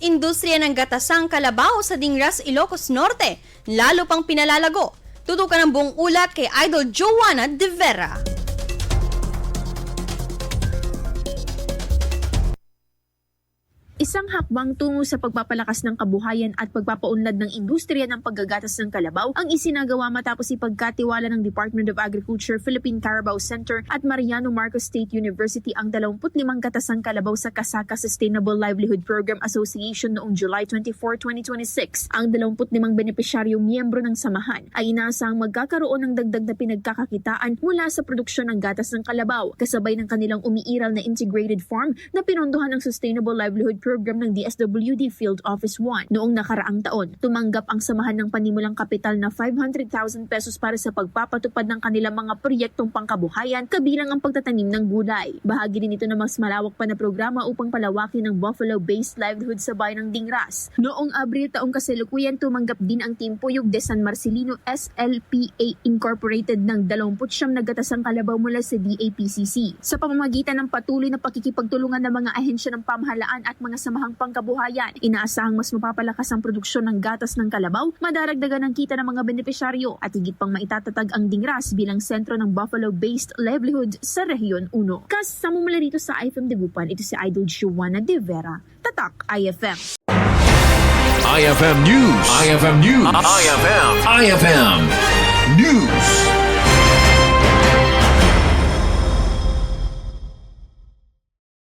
Industriya ng gatasang kalabaw sa Dingras, Ilocos Norte, lalo pang pinalalago. Tutukan ng buong ulat kay Idol Joanna De Vera. Isang hakbang tungo sa pagpapalakas ng kabuhayan at pagpapaunlad ng industriya ng paggagatas ng kalabaw ang isinagawa matapos ipagkatiwala ng Department of Agriculture, Philippine Carabao Center at Mariano Marcos State University ang 25 gatasang kalabaw sa Kasaka Sustainable Livelihood Program Association noong July 24, 2026. Ang 25 benepisyaryong miyembro ng samahan ay inaasahang magkakaroon ng dagdag na pinagkakakitaan mula sa produksyon ng gatas ng kalabaw, kasabay ng kanilang umiiral na integrated farm na pinondohan ng Sustainable Livelihood Program ng DSWD Field Office 1 noong nakaraang taon. Tumanggap ang samahan ng panimulang kapital na 500,000 pesos para sa pagpapatupad ng kanilang mga proyektong pangkabuhayan, kabilang ang pagtatanim ng gulay. Bahagi din ito na mas malawak pa na programa upang palawakin ng buffalo-based livelihood sa bayan ng Dingras. Noong Abril taong kasalukuyan, tumanggap din ang Team Puyog de San Marcelino SLPA Incorporated ng 29 na gatasang kalabaw mula sa DAPCC. Sa pamamagitan ng patuloy na pakikipagtulungan ng mga ahensya ng pamahalaan at mga samahang pangkabuhayan, inaasahang mas mapapalakas ang produksyon ng gatas ng kalabaw, madaragdagan ang kita ng mga benepisyaryo at higit pang maitatatag ang Dingras bilang sentro ng buffalo-based livelihood sa Rehiyon 1. Kasama mula dito sa IFM Dagupan, ito si Idol Joanna De Vera, Tatak IFM. IFM News. IFM News. IFM News.